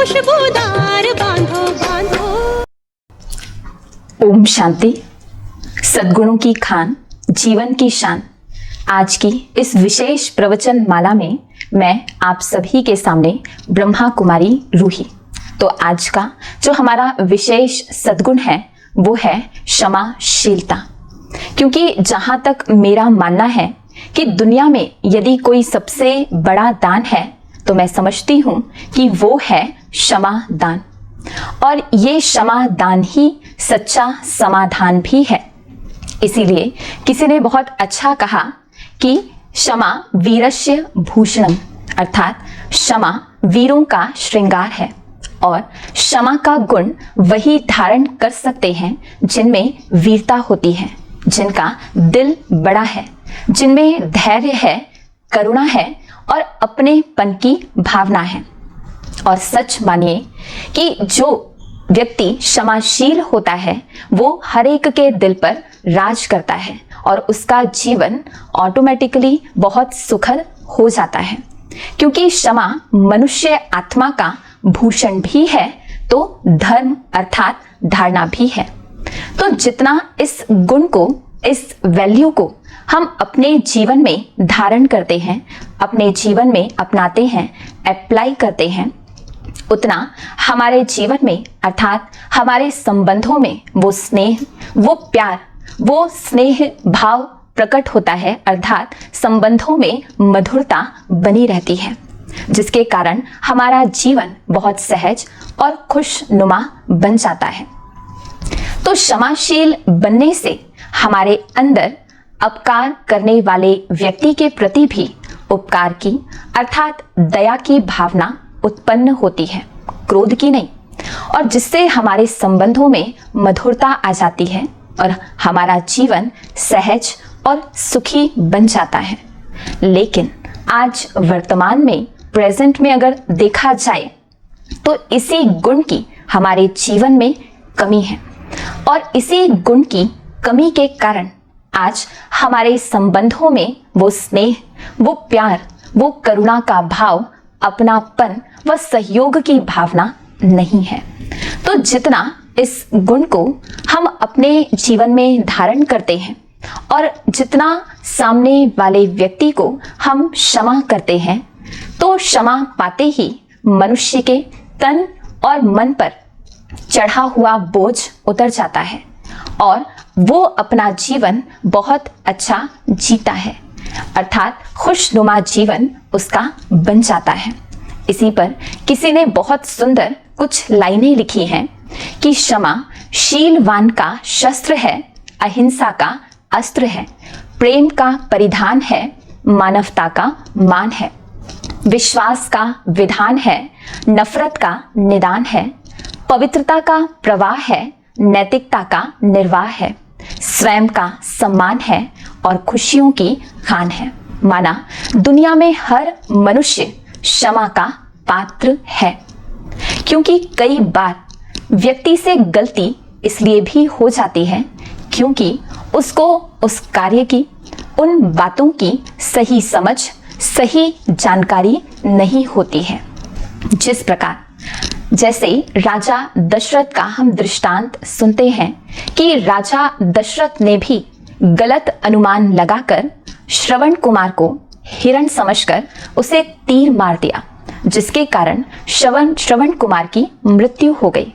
खुशबूदार बांधो बांधो। ओम शांति। सद्गुणों की खान, जीवन की शान। आज की इस विशेष प्रवचन माला में मैं आप सभी के सामने ब्रह्मा कुमारी रूही। तो आज का जो हमारा विशेष सद्गुण है वो है क्षमाशीलता। क्योंकि जहां तक मेरा मानना है कि दुनिया में यदि कोई सबसे बड़ा दान है तो मैं समझती हूँ कि वो है क्षमा दान। और ये क्षमा दान ही सच्चा समाधान भी है। इसीलिए किसी ने बहुत अच्छा कहा कि क्षमा वीरस्य भूषणम, अर्थात क्षमा वीरों का श्रृंगार है। और क्षमा का गुण वही धारण कर सकते हैं जिनमें वीरता होती है, जिनका दिल बड़ा है, जिनमें धैर्य है, करुणा है और अपनेपन की भावना है। और सच मानिए कि जो व्यक्ति क्षमाशील होता है वो हर एक के दिल पर राज करता है और उसका जीवन ऑटोमेटिकली बहुत सुखद हो जाता है। क्योंकि क्षमा मनुष्य आत्मा का भूषण भी है तो धर्म अर्थात धारणा भी है। तो जितना इस गुण को, इस वैल्यू को हम अपने जीवन में धारण करते हैं, अपने जीवन में अपनाते हैं, अप्लाई करते हैं, उतना हमारे जीवन में अर्थात हमारे संबंधों में वो स्नेह, वो प्यार, वो स्नेह भाव प्रकट होता है। अर्थात संबंधों में मधुरता बनी रहती है, जिसके कारण हमारा जीवन बहुत सहज और खुशनुमा बन जाता है। तो क्षमाशील बनने से हमारे अंदर अपकार करने वाले व्यक्ति के प्रति भी उपकार की अर्थात दया की भावना उत्पन्न होती है, क्रोध की नहीं। और जिससे हमारे संबंधों में मधुरता आ जाती है और हमारा जीवन सहज और सुखी बन जाता है। लेकिन आज वर्तमान में, प्रेजेंट में अगर देखा जाए तो इसी गुण की हमारे जीवन में कमी है। और इसी गुण की कमी के कारण आज हमारे संबंधों में वो स्नेह, वो प्यार, वो करुणा का भाव, अपनापन व सहयोग की भावना नहीं है। तो जितना इस गुण को हम अपने जीवन में धारण करते हैं और जितना सामने वाले व्यक्ति को हम क्षमा करते हैं, तो क्षमा पाते ही मनुष्य के तन और मन पर चढ़ा हुआ बोझ उतर जाता है और वो अपना जीवन बहुत अच्छा जीता है, अर्थात खुशनुमा जीवन उसका बन जाता है। इसी पर किसी ने बहुत सुंदर कुछ लाइनें लिखी हैं कि क्षमा शीलवान का शस्त्र है, अहिंसा का अस्त्र है, प्रेम का परिधान है, मानवता का मान है, विश्वास का विधान है, नफरत का निदान है, पवित्रता का प्रवाह है, नैतिकता का निर्वाह है, स्वयं का सम्मान है और खुशियों की खान है। माना दुनिया में हर मनुष्य क्षमा का पात्र है। क्योंकि कई बार व्यक्ति से गलती इसलिए भी हो जाती है क्योंकि उसको उस कार्य की, उन बातों की सही समझ, सही जानकारी नहीं होती है। जिस प्रकार जैसे राजा दशरथ का हम दृष्टांत सुनते हैं कि राजा दशरथ ने भी गलत अनुमान लगाकर श्रवण कुमार को हिरण समझकर उसे तीर मार दिया, जिसके कारण श्रवण कुमार की मृत्यु हो गई।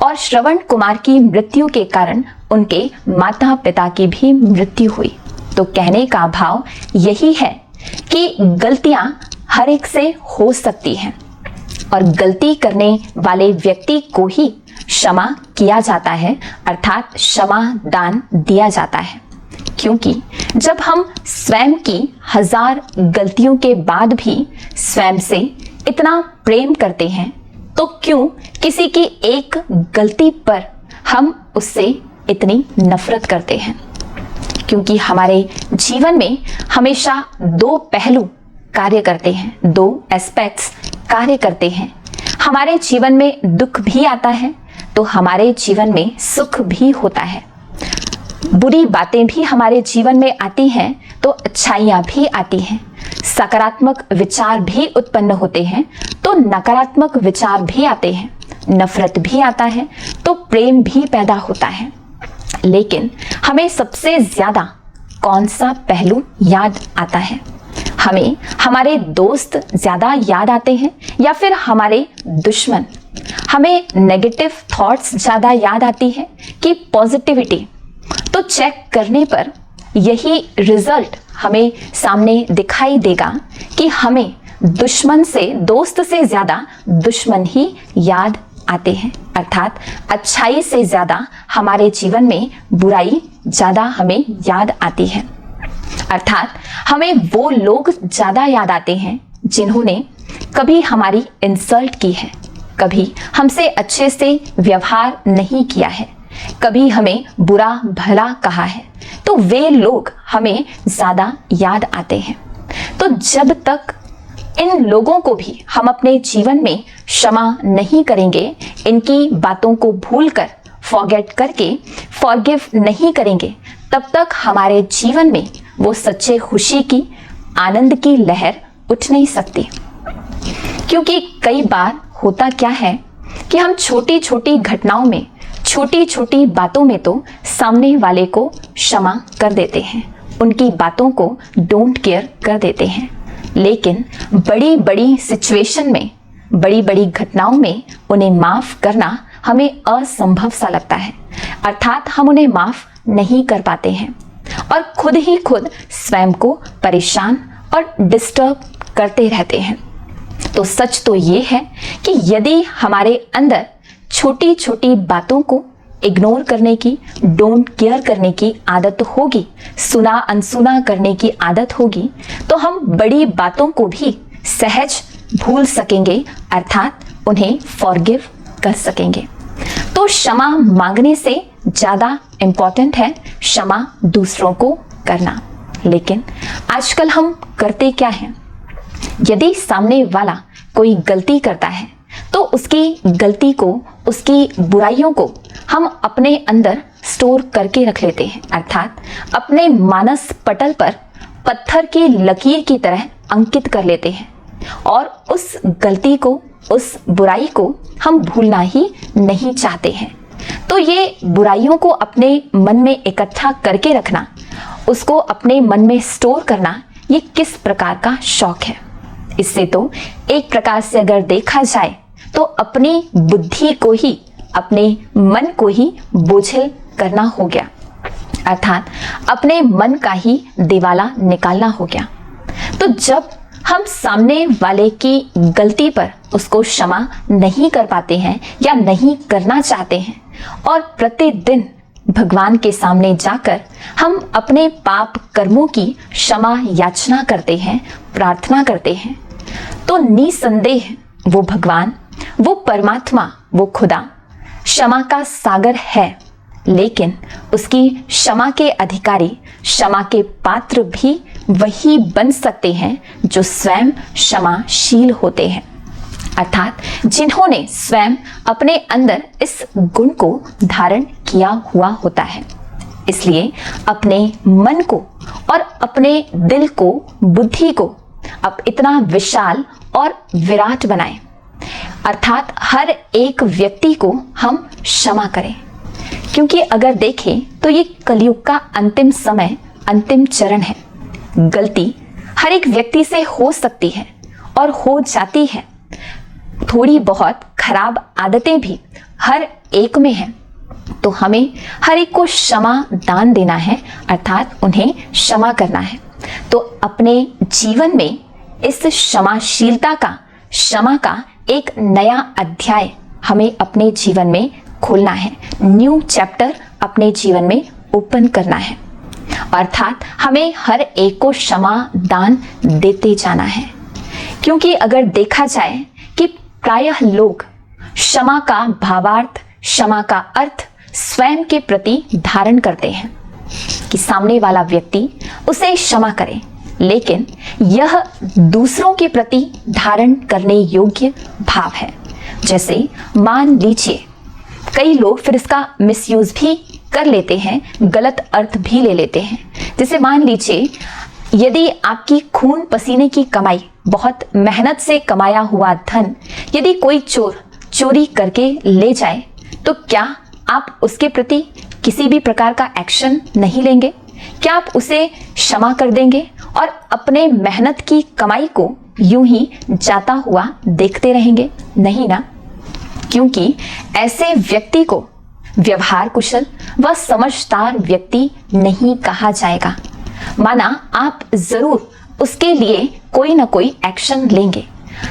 और श्रवण कुमार की मृत्यु के कारण उनके माता पिता की भी मृत्यु हुई। तो कहने का भाव यही है कि गलतियां हर एक से हो सकती हैं और गलती करने वाले व्यक्ति को ही क्षमा किया जाता है, अर्थात क्षमा दान दिया जाता है। क्योंकि जब हम स्वयं की 1000 गलतियों के बाद भी स्वयं से इतना प्रेम करते हैं, तो क्यों किसी की एक गलती पर हम उससे इतनी नफरत करते हैं? क्योंकि हमारे जीवन में हमेशा 2 पहलू कार्य करते हैं, 2 एस्पेक्ट्स कार्य करते हैं। हमारे जीवन में दुख भी आता है तो हमारे जीवन में सुख भी होता है। बुरी बातें भी हमारे जीवन में आती हैं तो अच्छाइयाँ भी आती हैं। सकारात्मक विचार भी उत्पन्न होते हैं तो नकारात्मक विचार भी आते हैं। नफरत भी आता है तो प्रेम भी पैदा होता है। लेकिन हमें सबसे ज्यादा कौन सा पहलू याद आता है? हमें हमारे दोस्त ज्यादा याद आते हैं या फिर हमारे दुश्मन? हमें नेगेटिव थॉट्स ज्यादा याद आती है कि पॉजिटिविटी? तो चेक करने पर यही रिजल्ट हमें सामने दिखाई देगा कि हमें दुश्मन से, दोस्त से ज्यादा दुश्मन ही याद आते हैं। अर्थात अच्छाई से ज्यादा हमारे जीवन में बुराई ज्यादा हमें याद आती है। अर्थात हमें वो लोग ज्यादा याद आते हैं जिन्होंने कभी हमारी इंसल्ट की है, कभी हमसे अच्छे से व्यवहार नहीं किया है, कभी हमें बुरा भला कहा है, तो वे लोग हमें ज्यादा याद आते हैं। तो जब तक इन लोगों को भी हम अपने जीवन में क्षमा नहीं करेंगे, इनकी बातों को भूलकर, फॉरगेट करके फॉरगिव नहीं करेंगे, तब तक हमारे जीवन में वो सच्चे खुशी की, आनंद की लहर उठ नहीं सकती। क्योंकि कई बार होता क्या है कि हम छोटी छोटी घटनाओं में, छोटी छोटी बातों में तो सामने वाले को क्षमा कर देते हैं, उनकी बातों को डोंट केयर कर देते हैं, लेकिन बड़ी बड़ी सिचुएशन में, बड़ी बड़ी घटनाओं में उन्हें माफ करना हमें असंभव सा लगता है। अर्थात हम उन्हें माफ नहीं कर पाते हैं और खुद ही खुद स्वयं को परेशान और डिस्टर्ब करते रहते हैं। तो सच तो ये है कि यदि हमारे अंदर छोटी छोटी बातों को इग्नोर करने की, डोंट केयर करने की आदत होगी, सुना अनसुना करने की आदत होगी, तो हम बड़ी बातों को भी सहज भूल सकेंगे, अर्थात उन्हें फॉरगिव कर सकेंगे। तो क्षमा मांगने से ज्यादा इंपॉर्टेंट है क्षमा दूसरों को करना। लेकिन आजकल हम करते क्या हैं? यदि सामने वाला कोई गलती करता है तो उसकी गलती को, उसकी बुराइयों को हम अपने अंदर स्टोर करके रख लेते हैं, अर्थात अपने मानस पटल पर पत्थर की लकीर की तरह अंकित कर लेते हैं और उस गलती को, उस बुराई को हम भूलना ही नहीं चाहते हैं। तो ये बुराइयों को अपने मन में इकट्ठा करके रखना, उसको अपने मन में स्टोर करना, ये किस प्रकार का शौक है? इससे तो एक प्रकार से अगर देखा जाए तो अपनी बुद्धि को ही, अपने मन को ही बोझिल करना हो गया, अर्थात अपने मन का ही दिवाला निकालना हो गया। तो जब हम सामने वाले की गलती पर उसको क्षमा नहीं कर पाते हैं या नहीं करना चाहते हैं और प्रतिदिन भगवान के सामने जाकर हम अपने पाप कर्मों की क्षमा याचना करते हैं, प्रार्थना करते हैं, तो निसंदेह वो भगवान, वो परमात्मा, वो खुदा क्षमा का सागर है। लेकिन उसकी क्षमा के अधिकारी, क्षमा के पात्र भी वही बन सकते हैं जो स्वयं क्षमाशील होते हैं, अर्थात जिन्होंने स्वयं अपने अंदर इस गुण को धारण किया हुआ होता है। इसलिए अपने मन को और अपने दिल को, बुद्धि को अब इतना विशाल और विराट बनाएं, अर्थात हर एक व्यक्ति को हम क्षमा करें। क्योंकि अगर देखें तो ये कलयुग का अंतिम समय, अंतिम चरण है। गलती हर एक व्यक्ति से हो सकती है और हो जाती है। थोड़ी बहुत खराब आदतें भी हर एक में हैं, तो हमें हर एक को क्षमा दान देना है, अर्थात उन्हें क्षमा करना है। तो अपने जीवन में इस क्षमाशीलता का, क्षमा का एक नया अध्याय हमें अपने जीवन में खोलना है, न्यू चैप्टर अपने जीवन में ओपन करना है, अर्थात हमें हर एक को क्षमा दान देते जाना है। क्योंकि अगर देखा जाए कि प्रायः लोग क्षमा का भावार्थ, क्षमा का अर्थ स्वयं के प्रति धारण करते हैं कि सामने वाला व्यक्ति उसे क्षमा करे, लेकिन यह दूसरों के प्रति धारण करने योग्य भाव है। जैसे मान लीजिए कई लोग फिर इसका मिसयूज भी कर लेते हैं, गलत अर्थ भी ले लेते हैं। जैसे मान लीजिए, यदि आपकी खून पसीने की कमाई, बहुत मेहनत से कमाया हुआ धन यदि कोई चोर चोरी करके ले जाए, तो क्या आप उसके प्रति किसी भी प्रकार का एक्शन नहीं लेंगे? क्या आप उसे क्षमा कर देंगे और अपने मेहनत की कमाई को यूं ही जाता हुआ देखते रहेंगे? नहीं ना, क्योंकि ऐसे व्यक्ति को व्यवहार कुशल व समझदार व्यक्ति नहीं कहा जाएगा। माना आप जरूर उसके लिए कोई ना कोई एक्शन लेंगे।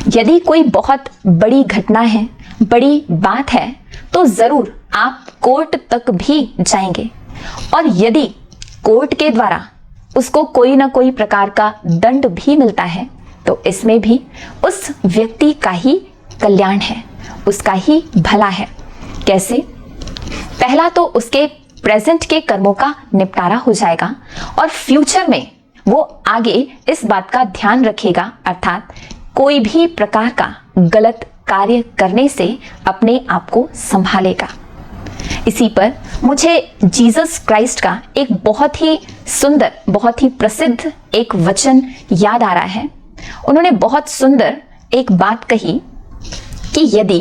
यदि कोई बहुत बड़ी घटना है, बड़ी बात है, तो जरूर आप कोर्ट तक भी जाएंगे, और यदि कोर्ट के द्वारा उसको कोई ना कोई प्रकार का दंड भी मिलता है, तो इसमें भी उस व्यक्ति का ही कल्याण है, उसका ही भला है। कैसे? पहला तो उसके प्रेजेंट के कर्मों का निपटारा हो जाएगा, और फ्यूचर में वो आगे इस बात का ध्यान रखेगा, अर्थात कोई भी प्रकार का गलत कार्य करने से अपने आप को संभालेगा। इसी पर मुझे जीसस क्राइस्ट का एक बहुत ही सुंदर, बहुत ही प्रसिद्ध एक वचन याद आ रहा है। उन्होंने बहुत सुंदर एक बात कही कि यदि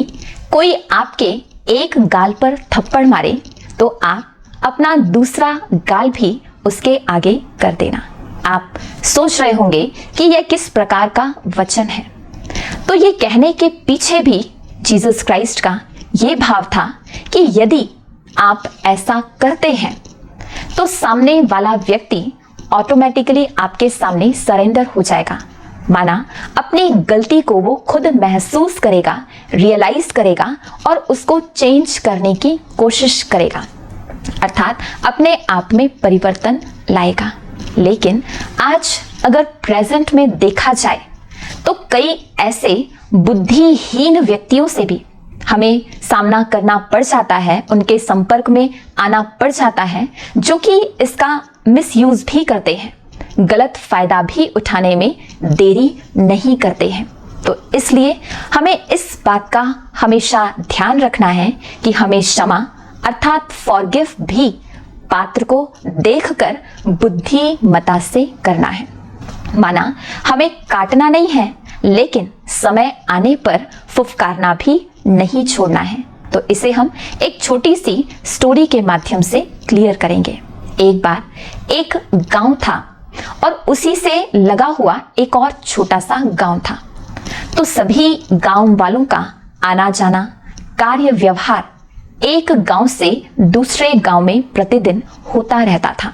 कोई आपके एक गाल पर थप्पड़ मारे, तो आप अपना दूसरा गाल भी उसके आगे कर देना। आप सोच रहे होंगे कि यह किस प्रकार का वचन है। तो ये कहने के पीछे भी जीसस क्राइस्ट का ये भाव था कि यदि आप ऐसा करते हैं, तो सामने वाला व्यक्ति ऑटोमेटिकली आपके सामने सरेंडर हो जाएगा। माना अपनी गलती को वो खुद महसूस करेगा, रियलाइज करेगा और उसको चेंज करने की कोशिश करेगा, अर्थात अपने आप में परिवर्तन लाएगा। लेकिन आज अगर प्रेजेंट में देखा जाए, तो कई ऐसे बुद्धिहीन व्यक्तियों से भी हमें सामना करना पड़ जाता है, उनके संपर्क में आना पड़ जाता है, जो कि इसका मिसयूज भी करते हैं, गलत फायदा भी उठाने में देरी नहीं करते हैं। तो इसलिए हमें इस बात का हमेशा ध्यान रखना है कि हमें क्षमा अर्थात फॉरगिव भी पात्र को देखकर बुद्धिमता से करना है। माना हमें काटना नहीं है, लेकिन समय आने पर फुफकारना भी नहीं छोड़ना है। तो इसे हम एक छोटी सी स्टोरी के माध्यम से क्लियर करेंगे। एक बार एक गांव था और उसी से लगा हुआ एक और छोटा सा गांव था। तो सभी गांव वालों का आना जाना, कार्य व्यवहार एक गांव से दूसरे गांव में प्रतिदिन होता रहता था,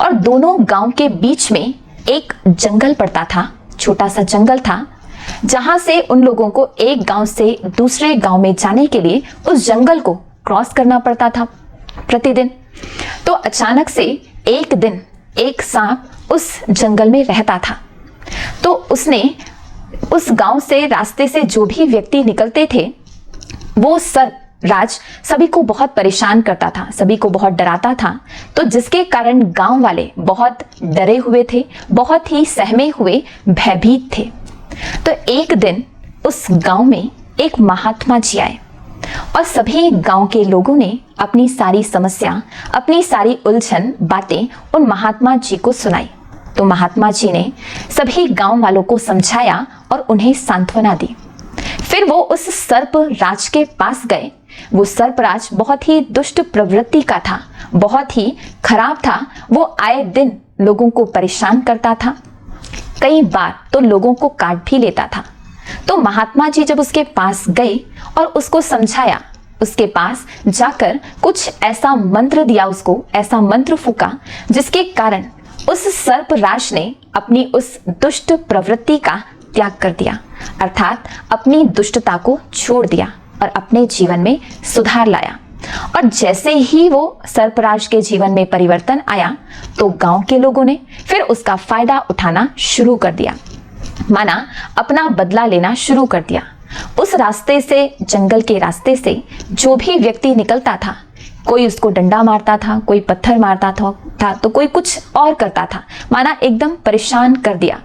और दोनों गांव के बीच में एक जंगल पड़ता था, छोटा सा जंगल था, जहां से उन लोगों को एक गांव से दूसरे गांव में जाने के लिए उस जंगल को क्रॉस करना पड़ता था प्रतिदिन। तो अचानक से एक दिन एक सांप उस जंगल में रहता था। तो उसने उस गांव से रास्ते से जो भी व्यक्ति निकलते थे, वो सर्पराज सभी को बहुत परेशान करता था, सभी को बहुत डराता था। तो जिसके कारण गांव वाले बहुत डरे हुए थे, बहुत ही सहमे हुए, भयभीत थे। तो एक दिन उस गांव में एक महात्मा जी आए और सभी गांव के लोगों ने अपनी सारी समस्या, अपनी सारी उलझन बातें उन महात्मा जी को सुनाई। तो महात्मा जी ने सभी गांव वालों को समझाया और उन्हें सांत्वना दी। फिर वो उस सर्पराज के पास गए। वो सर्पराज बहुत ही दुष्ट प्रवृत्ति का था, बहुत ही खराब था। वो आए दिन लोगों को परेशान करता था, कई बार तो लोगों को काट भी लेता था। तो महात्मा जी जब उसके पास गए और उसको समझाया, उसके पास जाकर कुछ ऐसा मंत्र दिया, उसको ऐसा मंत्र फूका जिसके कारण उस सर्पराज ने अपनी उस दुष्ट प्रवृत्ति का त्याग कर दिया, अर्थात अपनी दुष्टता को छोड़ दिया और अपने जीवन में सुधार लाया। और जैसे ही वो सर्पराज के जीवन में परिवर्तन आया, तो गांव के लोगों ने फिर उसका फायदा उठाना शुरू कर दिया, माना अपना बदला लेना शुरू कर दिया। उस रास्ते से, जंगल के रास्ते से जो भी व्यक्ति निकलता था, कोई उसको डंडा मारता था, कोई पत्थर मारता था, तो कोई कुछ और करता था, माना एकदम परेशान कर दिया।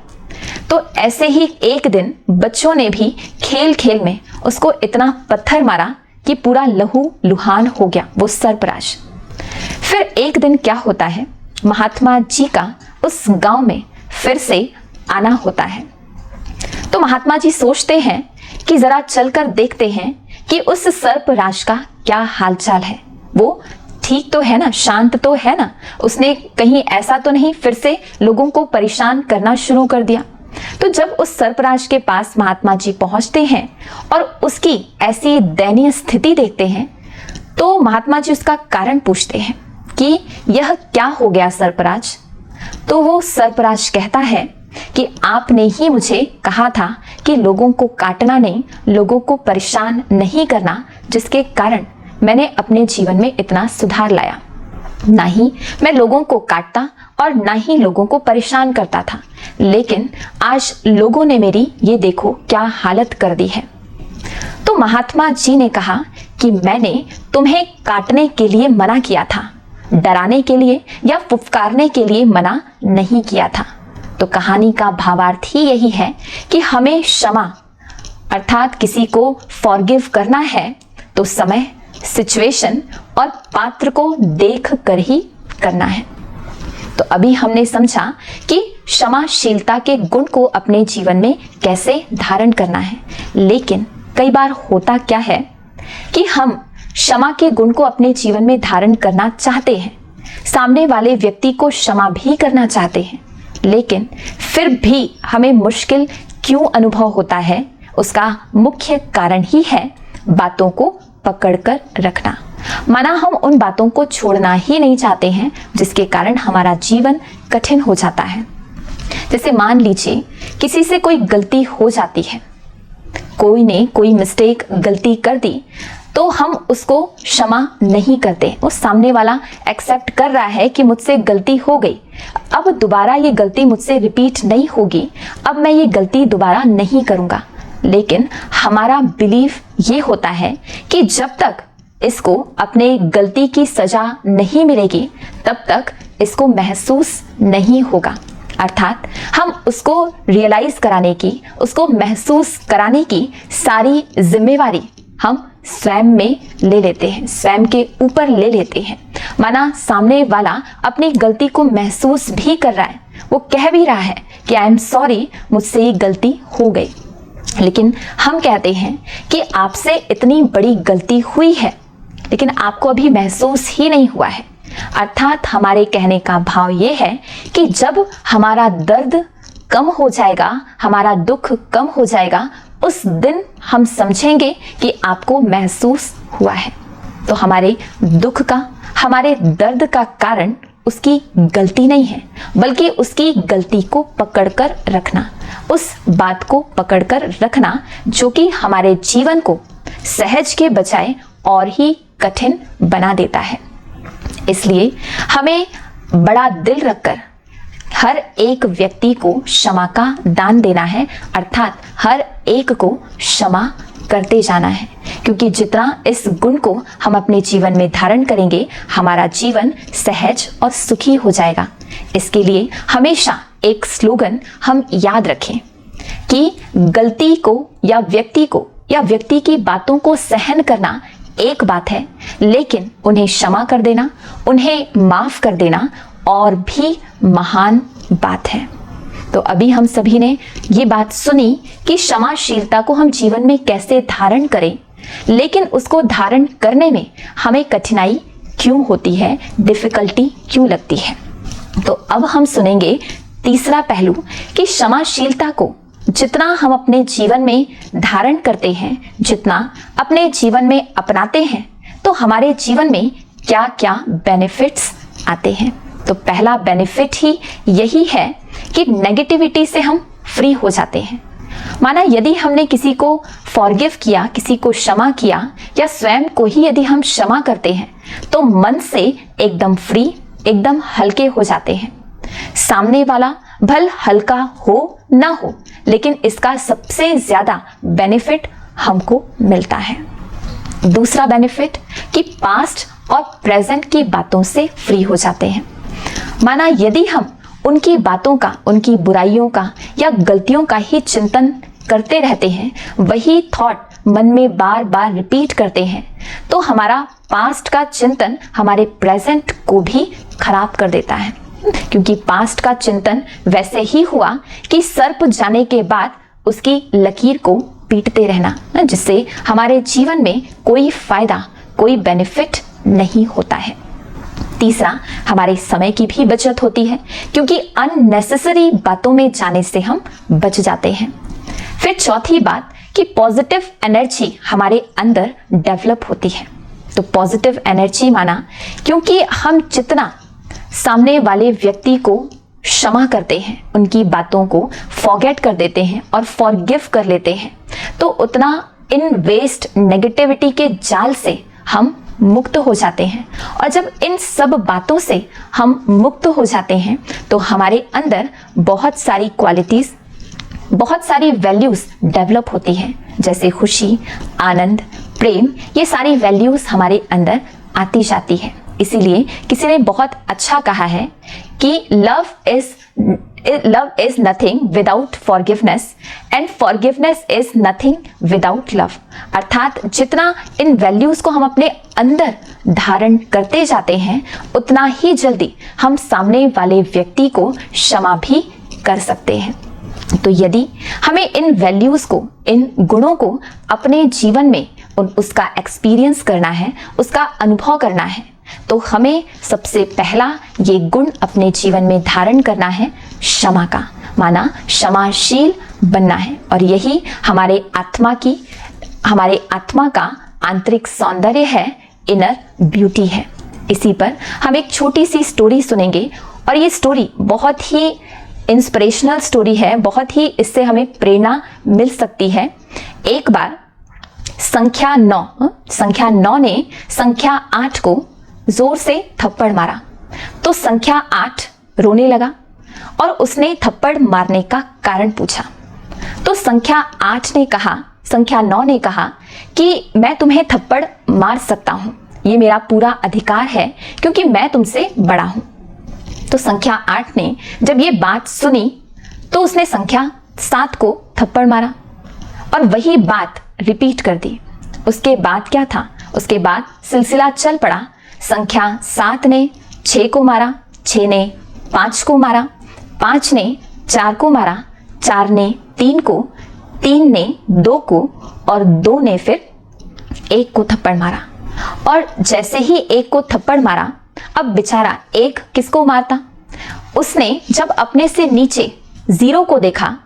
तो ऐसे ही एक दिन बच्चों ने भी खेल खेल में उसको इतना पत्थर मारा कि पूरा लहू लुहान हो गया वो सर्पराज। फिर एक दिन क्या होता है, महात्मा जी का उस गांव में फिर से आना होता है। तो महात्मा जी सोचते हैं कि जरा चलकर देखते हैं कि उस सर्पराज का क्या हालचाल है। वो ठीक तो है ना, शांत तो है ना, उसने कहीं ऐसा तो नहीं फिर से लोगों को परेशान करना शुरू कर दिया। तो जब उस सर्पराज के पास महात्मा जी पहुंचते हैं और उसकी ऐसी दयनीय स्थिति देखते हैं, तो महात्मा जी उसका कारण पूछते हैं कि यह क्या हो गया सर्पराज। तो वो सर्पराज कहता है कि आपने ही मुझे कहा था कि लोगों को काटना नहीं, लोगों को परेशान नहीं करना, जिसके कारण मैंने अपने जीवन में इतना सुधार लाया। ना ही मैं लोगों को काटता और ना ही लोगों को परेशान करता था, लेकिन आज लोगों ने मेरी ये देखो क्या हालत कर दी है। तो महात्मा जी ने कहा कि मैंने तुम्हें काटने के लिए मना किया था, डराने के लिए या फुफकारने के लिए मना नहीं किया था। तो कहानी का भावार्थ ही यही है कि हमें क्षमा अर्थात किसी को फॉरगिव करना है तो समय, सिचुएशन और पात्र को देख कर ही करना है। तो अभी हमने समझा कि क्षमाशीलता के गुण को अपने जीवन में कैसे धारण करना है। लेकिन कई बार होता क्या है कि हम क्षमा के गुण को अपने जीवन में धारण करना चाहते हैं, सामने वाले व्यक्ति को क्षमा भी करना चाहते हैं, लेकिन फिर भी हमें मुश्किल क्यों अनुभव होता है। उसका मुख्य कारण ही है बातों को पकड़कर रखना। माना हम उन बातों को छोड़ना ही नहीं चाहते हैं, जिसके कारण हमारा जीवन कठिन हो जाता है। जैसे मान लीजिए किसी से कोई गलती हो जाती है, कोई ने कोई मिस्टेक गलती कर दी, तो हम उसको क्षमा नहीं करते। उस सामने वाला एक्सेप्ट कर रहा है कि मुझसे गलती हो गई, अब दोबारा ये गलती मुझसे रिपीट नहीं होगी, अब मैं ये गलती दोबारा नहीं करूंगा। लेकिन हमारा बिलीफ ये होता है कि जब तक इसको अपने गलती की सजा नहीं मिलेगी तब तक इसको महसूस नहीं होगा। अर्थात हम उसको रियलाइज कराने की, उसको महसूस कराने की सारी जिम्मेवारी हम स्वयं में ले लेते हैं, स्वयं के ऊपर ले लेते हैं। माना सामने वाला अपनी गलती को महसूस भी कर रहा है, वो कह भी रहा है कि आई एम सॉरी, मुझसे ये गलती हो गई, लेकिन हम कहते हैं कि आपसे इतनी बड़ी गलती हुई है लेकिन आपको अभी महसूस ही नहीं हुआ है। अर्थात हमारे कहने का भाव ये है कि जब हमारा दर्द कम हो जाएगा, हमारा दुख कम हो जाएगा, उस दिन हम समझेंगे कि आपको महसूस हुआ है। तो हमारे दुख का, हमारे दर्द का कारण उसकी गलती नहीं है, बल्कि उसकी गलती को पकड़कर रखना, उस बात को पकड़कर रखना जो कि हमारे जीवन को सहज के बजाय और ही कठिन बना देता है। इसलिए हमें बड़ा दिल रखकर हर एक व्यक्ति को क्षमा का दान देना है, अर्थात हर एक को क्षमा करते जाना है, क्योंकि जितना इस गुण को हम अपने जीवन में धारण करेंगे हमारा जीवन सहज और सुखी हो जाएगा। इसके लिए हमेशा एक स्लोगन हम याद रखें कि गलती को या व्यक्ति की बातों को सहन करना एक बात है, लेकिन उन्हें क्षमा कर देना, उन्हें माफ कर देना और भी महान बात है। तो अभी हम सभी ने ये बात सुनी कि क्षमाशीलता को हम जीवन में कैसे धारण करें, लेकिन उसको धारण करने में हमें कठिनाई क्यों होती है, डिफिकल्टी क्यों लगती है। तो अब हम सुनेंगे तीसरा पहलू कि क्षमाशीलता को जितना हम अपने जीवन में धारण करते हैं, जितना अपने जीवन में अपनाते हैं, तो हमारे जीवन में क्या क्या बेनिफिट्स आते हैं। तो पहला बेनिफिट ही यही है कि नेगेटिविटी से हम फ्री हो जाते हैं। माना यदि हमने किसी को फॉरगिव किया, किसी को क्षमा किया, या स्वयं को ही यदि हम क्षमा करते हैं तो मन से एकदम फ्री, एकदम हल्के हो जाते हैं। सामने वाला भल हल्का हो ना हो, लेकिन इसका सबसे ज्यादा बेनिफिट हमको मिलता है। दूसरा बेनिफिट कि पास्ट और प्रेजेंट की बातों से फ्री हो जाते हैं। माना यदि हम उनकी बातों का, उनकी बुराइयों का या गलतियों का ही चिंतन करते रहते हैं, वही थॉट मन में बार बार रिपीट करते हैं, तो हमारा पास्ट का चिंतन हमारे प्रेजेंट को भी खराब कर देता है। क्योंकि पास्ट का चिंतन वैसे ही हुआ कि सर्प जाने के बाद उसकी लकीर को पीटते रहना, जिससे हमारे जीवन में कोई फायदा, कोई बेनिफिट नहीं होता है। तीसरा, हमारे समय की भी बचत होती है, क्योंकि अननेसेसरी बातों में जाने से हम बच जाते हैं। फिर चौथी बात कि पॉजिटिव एनर्जी हमारे अंदर डेवलप होती है। तो पॉजिटिव एनर्जी माना, क्योंकि हम जितना सामने वाले व्यक्ति को क्षमा करते हैं, उनकी बातों को फॉरगेट कर देते हैं और फॉरगिव कर लेते हैं, तो उतना इन वेस्ट नेगेटिविटी के जाल से हम मुक्त हो जाते हैं। और जब इन सब बातों से हम मुक्त हो जाते हैं तो हमारे अंदर बहुत सारी क्वालिटीज, बहुत सारी वैल्यूज डेवलप होती हैं, जैसे खुशी, आनंद, प्रेम। ये सारी वैल्यूज हमारे अंदर आती जाती है। इसीलिए किसी ने बहुत अच्छा कहा है कि love is nothing without forgiveness and forgiveness is nothing without love. अर्थात जितना इन वैल्यूज को हम अपने अंदर धारण करते जाते हैं, उतना ही जल्दी हम सामने वाले व्यक्ति को क्षमा भी कर सकते हैं। तो यदि हमें इन वैल्यूज को, इन गुणों को अपने जीवन में उसका एक्सपीरियंस करना है, उसका अनुभव करना है, तो हमें सबसे पहला ये गुण अपने जीवन में धारण करना है, क्षमा का। माना क्षमाशील बनना है। और यही हमारे आत्मा का आंतरिक सौंदर्य है, इनर ब्यूटी है। इसी पर हम एक छोटी सी स्टोरी सुनेंगे, और ये स्टोरी बहुत ही इंस्पिरेशनल स्टोरी है, बहुत ही इससे हमें प्रेरणा मिल सकती है। एक बार संख्या 9 ने संख्या 8 को जोर से थप्पड़ मारा, तो संख्या 8 रोने लगा और उसने थप्पड़ मारने का कारण पूछा। तो संख्या 9 ने कहा कि मैं तुम्हें थप्पड़ मार सकता हूं, ये मेरा पूरा अधिकार है, क्योंकि मैं तुमसे बड़ा हूं। तो संख्या 8 ने जब ये बात सुनी तो उसने संख्या 7 को थप्पड़ मारा और वही बात रिपीट कर दी। उसके बाद क्या था? उसके बाद सिलसिला चल पड़ा। संख्या 7 ने 6 को मारा, 6 ने 5 को मारा, 5 ने 4 को मारा, 4 ने 3 को, 3 ने 2 को और 2 ने फिर 1 को थप्पड़ मारा। और जैसे ही 1 को थप्पड़ मारा, अब बेचारा 1 किसको मारता? उसने जब अपने से नीचे 0 को देखा,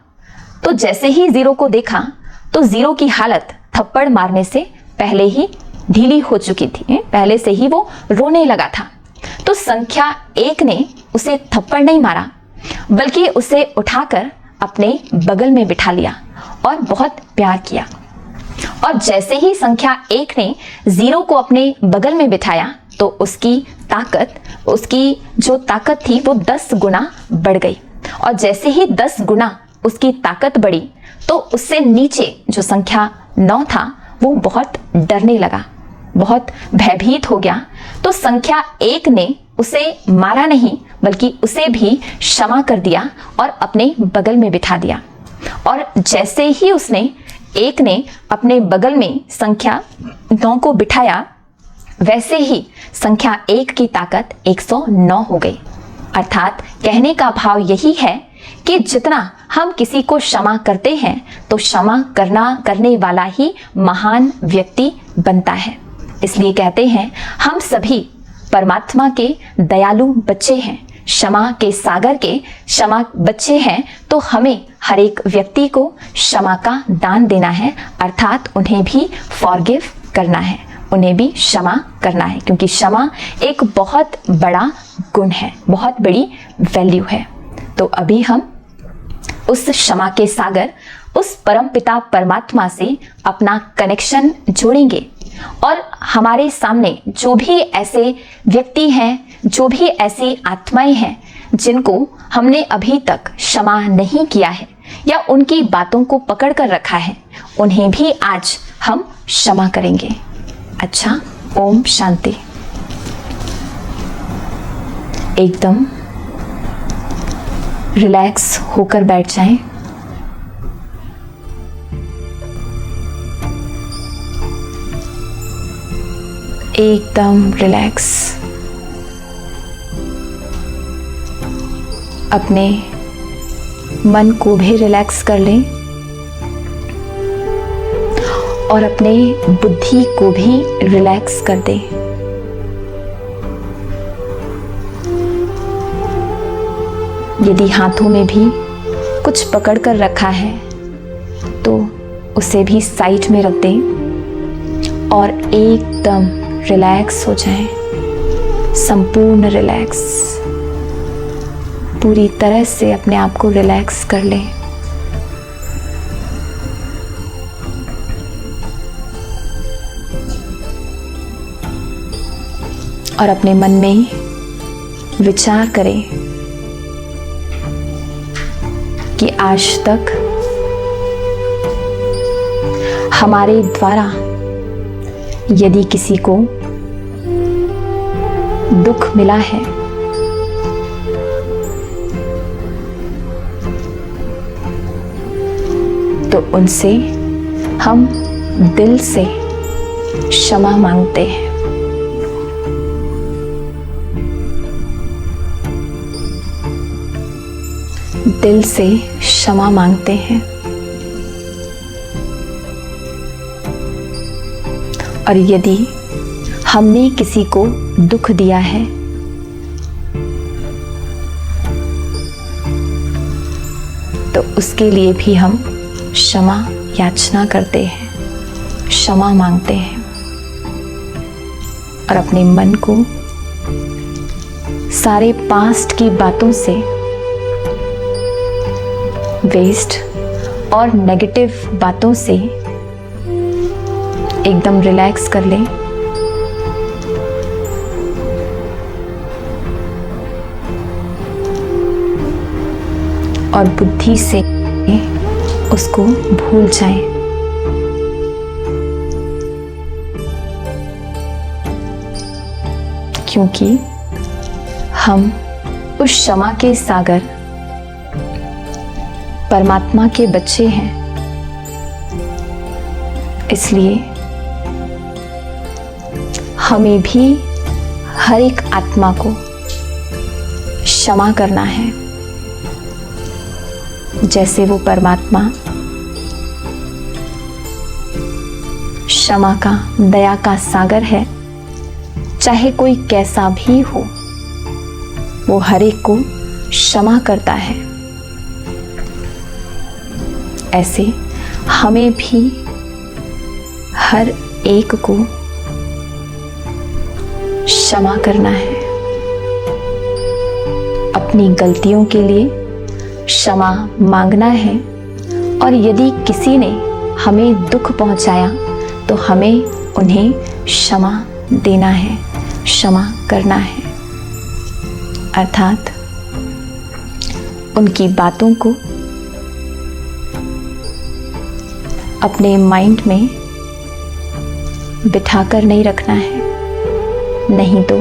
तो जैसे ही 0 को देखा तो 0 की हालत थप्पड़ मारने से पहले ही ढीली हो चुकी थी, पहले से ही वो रोने लगा था। तो संख्या 1 ने उसे थप्पड़ नहीं मारा, बल्कि उसे उठाकर अपने बगल में बिठा लिया और बहुत प्यार किया। और जैसे ही संख्या 1 ने 0 को अपने बगल में बिठाया, तो उसकी जो ताकत थी वो 10 गुना बढ़ गई। और जैसे ही 10 गुना उसकी ताकत बढ़ी, तो उससे नीचे जो संख्या 9 था वो बहुत डरने लगा, बहुत भयभीत हो गया। तो संख्या 1 ने उसे मारा नहीं, बल्कि उसे भी क्षमा कर दिया और अपने बगल में बिठा दिया। और जैसे ही 1 ने अपने बगल में संख्या 9 को बिठाया, वैसे ही संख्या 1 की ताकत 109 हो गई। अर्थात कहने का भाव यही है कि जितना हम किसी को क्षमा करते हैं, तो क्षमा करने वाला ही महान व्यक्ति बनता है। इसलिए कहते हैं हम सभी परमात्मा के दयालु बच्चे हैं, क्षमा के सागर के क्षमा बच्चे हैं। तो हमें हर एक व्यक्ति को क्षमा का दान देना है, अर्थात उन्हें भी फॉरगिव करना है, उन्हें भी क्षमा करना है, क्योंकि क्षमा एक बहुत बड़ा गुण है, बहुत बड़ी वैल्यू है। तो अभी हम उस क्षमा के सागर, उस परमपिता परमात्मा से अपना कनेक्शन जोड़ेंगे। और हमारे सामने जो भी ऐसे व्यक्ति हैं, जो भी ऐसी आत्माएं हैं जिनको हमने अभी तक क्षमा नहीं किया है या उनकी बातों को पकड़ कर रखा है, उन्हें भी आज हम क्षमा करेंगे। अच्छा, ओम शांति। एकदम रिलैक्स होकर बैठ जाएं। एकदम रिलैक्स। अपने मन को भी रिलैक्स कर लें और अपने बुद्धि को भी रिलैक्स कर दें। यदि हाथों में भी कुछ पकड़ कर रखा है तो उसे भी साइड में रख दें और एकदम रिलैक्स हो जाएं, संपूर्ण रिलैक्स। पूरी तरह से अपने आप को रिलैक्स कर लें। और अपने मन में विचार करें कि आज तक हमारे द्वारा यदि किसी को दुख मिला है तो उनसे हम दिल से क्षमा मांगते हैं। दिल से क्षमा मांगते हैं। और यदि हमने किसी को दुख दिया है तो उसके लिए भी हम क्षमा याचना करते हैं, क्षमा मांगते हैं। और अपने मन को सारे पास्ट की बातों से, वेस्ट और नेगेटिव बातों से एकदम रिलैक्स कर लें। और बुद्धि से उसको भूल जाएं। क्योंकि हम उस क्षमा के सागर परमात्मा के बच्चे हैं, इसलिए हमें भी हर एक आत्मा को क्षमा करना है। जैसे वो परमात्मा क्षमा का, दया का सागर है, चाहे कोई कैसा भी हो वो हर एक को क्षमा करता है। ऐसे हमें भी हर एक को क्षमा करना है। अपनी गलतियों के लिए क्षमा मांगना है। और यदि किसी ने हमें दुख पहुंचाया तो हमें उन्हें क्षमा देना है, क्षमा करना है। अर्थात उनकी बातों को अपने माइंड में बिठाकर नहीं रखना है, नहीं तो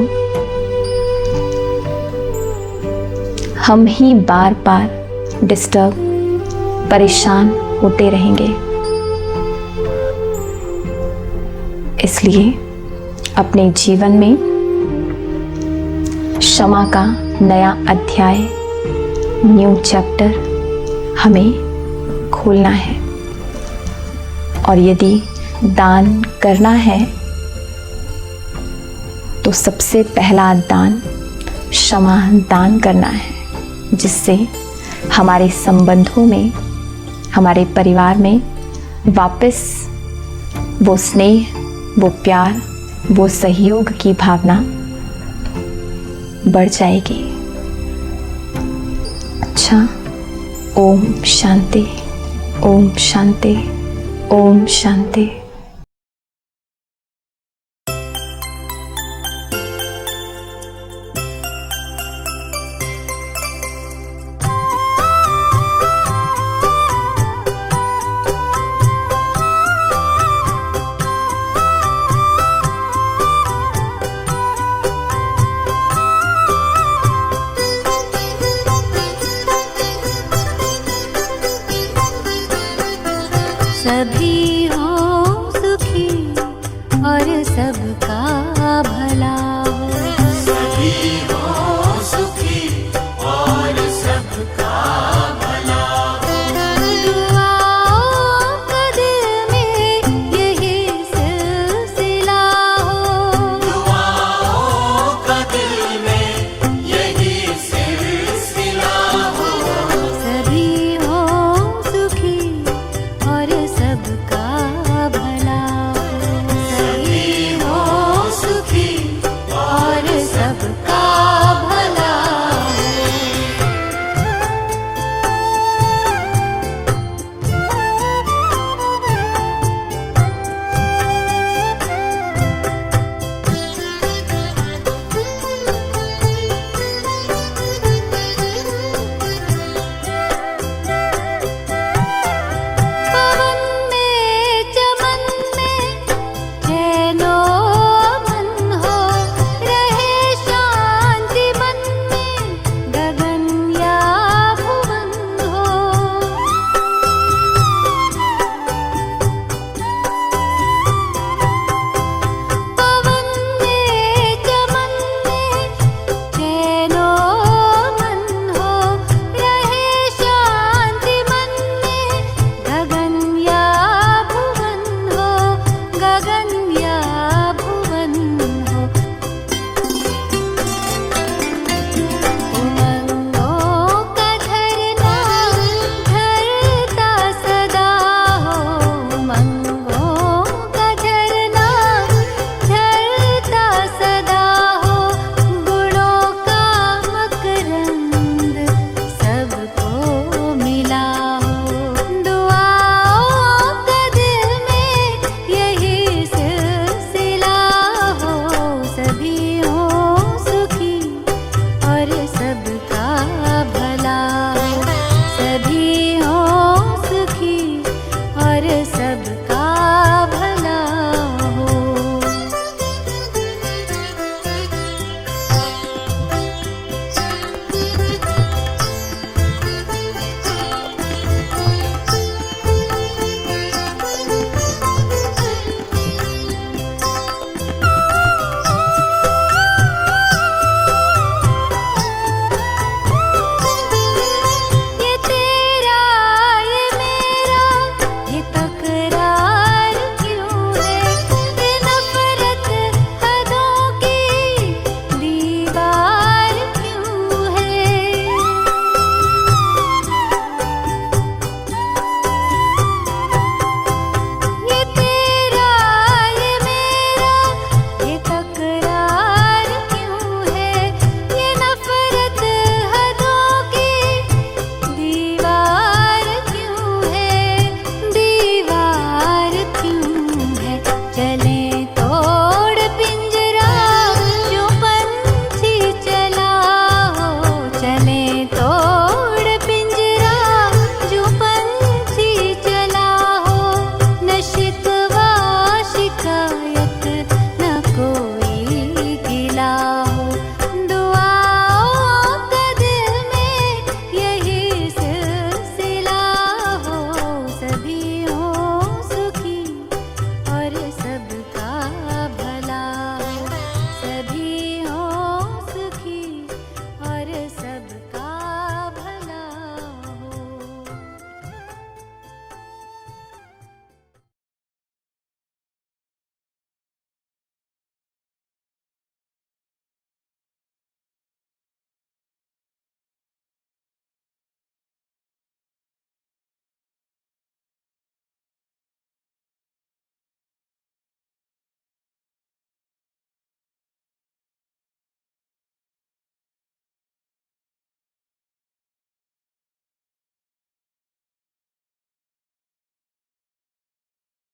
हम ही बार बार डिस्टर्ब, परेशान होते रहेंगे। इसलिए अपने जीवन में क्षमा का नया अध्याय, न्यू चैप्टर हमें खोलना है। और यदि दान करना है तो सबसे पहला दान क्षमा दान करना है, जिससे हमारे संबंधों में, हमारे परिवार में वापस वो स्नेह, वो प्यार, वो सहयोग की भावना बढ़ जाएगी। अच्छा, ओम शांति, ओम शांति, ओम शांति। सभी हो सबका भला।